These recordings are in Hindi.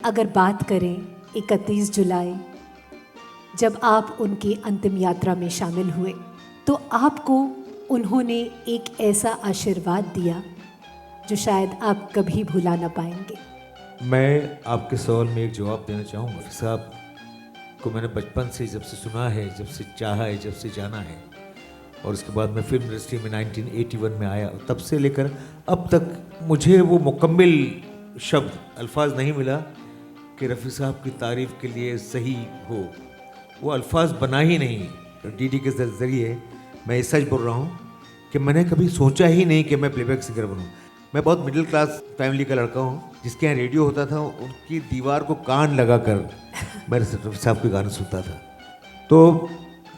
अगर बात करें 31 जुलाई जब आप उनकी अंतिम यात्रा में शामिल हुए तो आपको उन्होंने एक ऐसा आशीर्वाद दिया जो शायद आप कभी भुला ना पाएंगे। मैं आपके सवाल में एक जवाब देना चाहूँगा। रफ़ी साहब को मैंने बचपन से जब से सुना है, जब से चाहा है, जब से जाना है, और उसके बाद मैं फिल्म इंडस्ट्री में 1981 में आया, तब से लेकर अब तक मुझे वो मुकम्मल शब्द अल्फाज नहीं मिला कि रफ़ी साहब की तारीफ़ के लिए सही हो। वो अल्फाज बना ही नहीं। डीडी के ज़रिए मैं ये सच बोल रहा हूँ कि मैंने कभी सोचा ही नहीं कि मैं प्लेबैक सिंगर बनूँ। मैं बहुत मिडिल क्लास फैमिली का लड़का हूँ, जिसके यहाँ रेडियो होता था, उनकी दीवार को कान लगा कर मैं रफ़ी साहब के गाने सुनता था। तो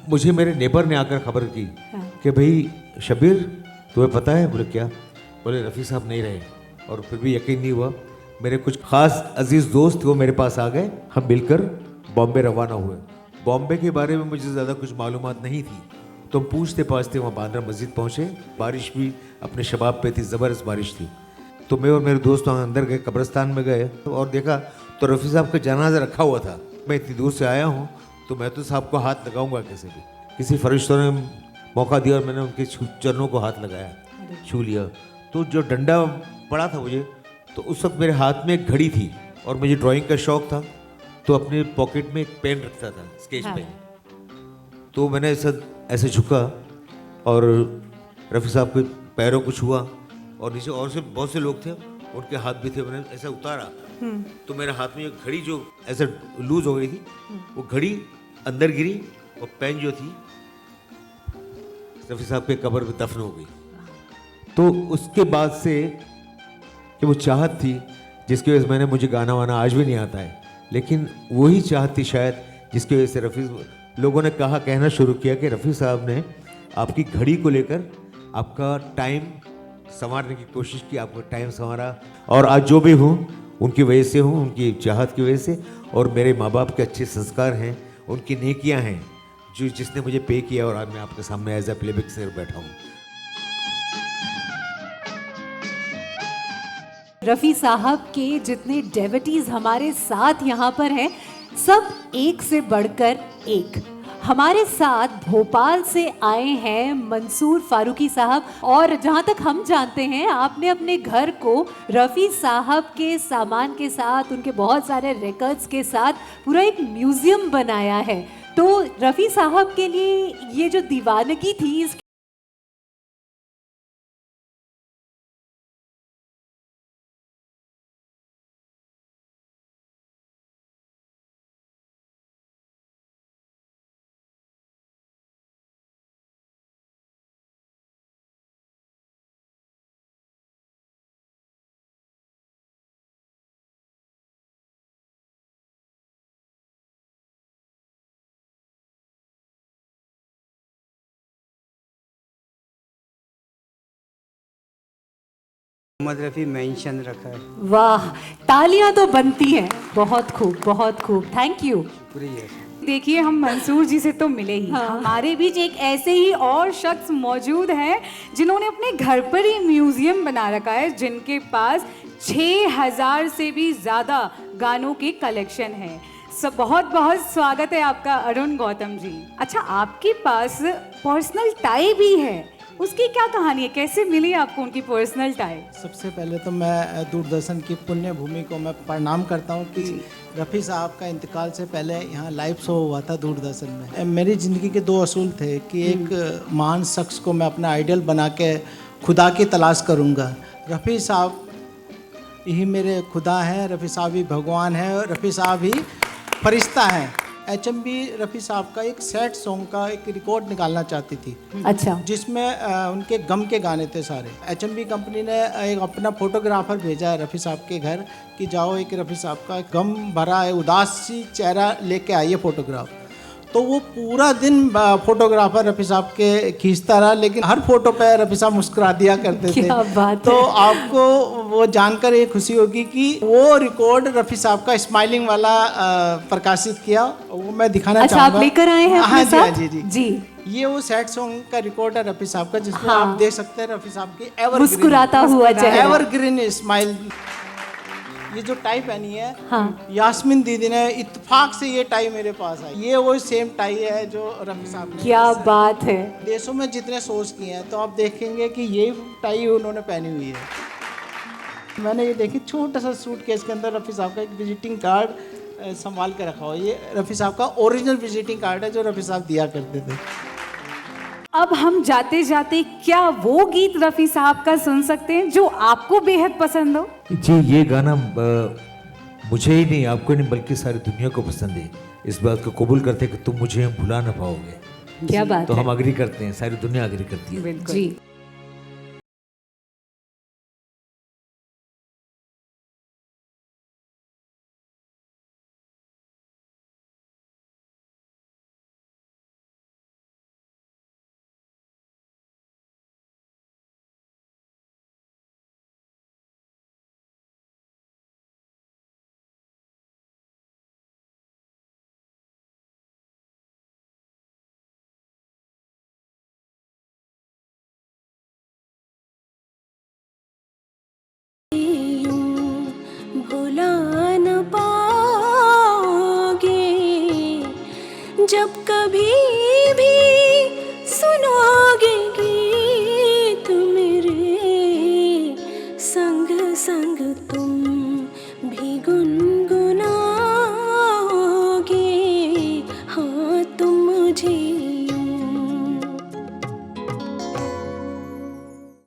मुझे मेरे नेबर ने आकर खबर की कि भाई शबीर तुम्हें पता है? बोले क्या? बोले रफ़ी साहब नहीं रहे। और फिर भी यकीन नहीं हुआ। मेरे कुछ ख़ास अजीज़ दोस्त वो मेरे पास आ गए, हम मिलकर बॉम्बे रवाना हुए। बॉम्बे के बारे में मुझे ज़्यादा कुछ मालूमात नहीं थी, तो हम पूछते पाछते वहाँ बांद्रा मस्जिद पहुँचे। बारिश भी अपने शबाब पे थी, ज़बरदस्त बारिश थी। तो मैं और मेरे दोस्त वहाँ अंदर गए, कब्रिस्तान में गए और देखा तो रफ़ी साहब का जनाजा रखा हुआ था। मैं इतनी दूर से आया हूँ तो मैं तो साहब को हाथ लगाऊंगा कैसे भी। किसी फरिश्तों ने मौका दिया और मैंने उनके चरणों को हाथ लगाया, छू लिया। तो जो डंडा पड़ा था मुझे, तो उस वक्त मेरे हाथ में एक घड़ी थी और मुझे ड्राइंग का शौक़ था, तो अपने पॉकेट में एक पेन रखता था, स्केच पेन। तो मैंने ऐसे झुका और रफ़ी साहब के पैरों को छुआ और नीचे और से बहुत से लोग थे, उनके हाथ भी थे। मैंने ऐसा उतारा तो मेरे हाथ में एक घड़ी जो ऐसे लूज हो गई थी, वो घड़ी अंदर गिरी और पेन जो थी रफ़ी साहब के कब्र में दफन हो गई। तो उसके बाद से कि वो चाहत थी जिसकी वजह से मुझे गाना वाना आज भी नहीं आता है, लेकिन वही चाहत थी शायद जिसकी वजह से रफ़ी लोगों ने कहना शुरू किया कि रफ़ी साहब ने आपकी घड़ी को लेकर आपका टाइम संवारने की कोशिश की, आपका टाइम संवारा। और आज जो भी हूँ उनकी वजह से हूँ, उनकी चाहत की वजह से। और मेरे माँ बाप के अच्छे संस्कार हैं, उनकी नेकियाँ हैं जो जिसने मुझे पे किया, और आज मैं आपके सामने एज ए प्लेबैक सिंगर बैठा हूँ। रफ़ी साहब के जितने डेवोटीज हमारे साथ यहाँ पर हैं, सब एक से बढ़कर एक। हमारे साथ भोपाल से आए हैं मंसूर फारूकी साहब, और जहाँ तक हम जानते हैं आपने अपने घर को रफ़ी साहब के सामान के साथ, उनके बहुत सारे रिकॉर्ड्स के साथ पूरा एक म्यूज़ियम बनाया है। तो रफ़ी साहब के लिए ये जो दीवानगी थी, इस मोहम्मद रफ़ी मेंशन रखा है। वाह, तालियां तो बनती हैं। बहुत खूब, बहुत खूब, थैंक यू। देखिए, हम मंसूर जी से तो मिले ही, हमारे बीच एक ऐसे ही और शख्स मौजूद हैं जिन्होंने अपने घर पर ही म्यूजियम बना रखा है, जिनके पास 6000 से भी ज़्यादा गानों के कलेक्शन है। सब बहुत बहुत स्वागत है आपका अरुण गौतम जी। अच्छा, आपके पास पर्सनल टाई भी है, उसकी क्या कहानी है? कैसे मिली आपको उनकी पर्सनल टाई? सबसे पहले तो मैं दूरदर्शन की पुण्य भूमि को मैं प्रणाम करता हूँ कि रफ़ी साहब का इंतकाल से पहले यहाँ लाइव शो हुआ था दूरदर्शन में। मेरी ज़िंदगी के दो असूल थे कि एक महान शख्स को मैं अपना आइडल बना के खुदा की तलाश करूँगा। रफ़ी साहब ही मेरे खुदा हैं, रफ़ी साहब ही भगवान हैं, रफ़ी साहब ही फरिश्ता हैं। HMV रफ़ी साहब का एक सैड सॉन्ग का एक रिकॉर्ड निकालना चाहती थी, अच्छा, जिसमें उनके गम के गाने थे सारे। HMV कंपनी ने एक अपना फोटोग्राफर भेजा है रफ़ी साहब के घर कि जाओ एक रफ़ी साहब का गम भरा है, उदास सी चेहरा लेके आइए फोटोग्राफ। तो वो पूरा दिन फोटोग्राफर रफ़ी साहब के खींचता रहा, लेकिन हर फोटो पे रफ़ी साहब मुस्कुरा दिया करते थे। तो आपको वो जानकर ये खुशी होगी कि वो रिकॉर्ड रफ़ी साहब का स्माइलिंग वाला प्रकाशित किया, वो मैं दिखाना चाहूँगा। अच्छा, आप लेकर आए हैं अपने साथ? हाँ जी जी। ये वो सैड सॉन्ग का रिकॉर्ड है रफ़ी साहब का, जिसमें आप देख सकते हैं रफ़ी साहब की मुस्कुराता हुआ चेहरा, एवरग्रीन स्माइल। ये जो टाई पहनी है, हाँ। यास्मीन दीदी ने इत्तेफाक से ये टाई मेरे पास आई। ये वो सेम टाई है जो रफ़ी साहब ने। क्या बात है। देशों में जितने शोज किए हैं तो आप देखेंगे कि ये टाई उन्होंने पहनी हुई है। मैंने ये देखी छोटा सा सूटकेस के अंदर रफ़ी साहब का एक विजिटिंग कार्ड संभाल के रखा हुआ। ये रफ़ी साहब का ओरिजिनल विजिटिंग कार्ड है जो रफ़ी साहब दिया करते थे। अब हम जाते जाते क्या वो गीत रफ़ी साहब का सुन सकते हैं जो आपको बेहद पसंद हो? जी, ये गाना मुझे ही नहीं, आपको नहीं, बल्कि सारी दुनिया को पसंद है। इस बात को कबूल करते हैं कि तुम मुझे भुला ना पाओगे। क्या बात तो है। हम अग्री करते हैं, सारी दुनिया अग्री करती है। बिल्कुल जी। भुला न पाओगे जब कभी भी सुनो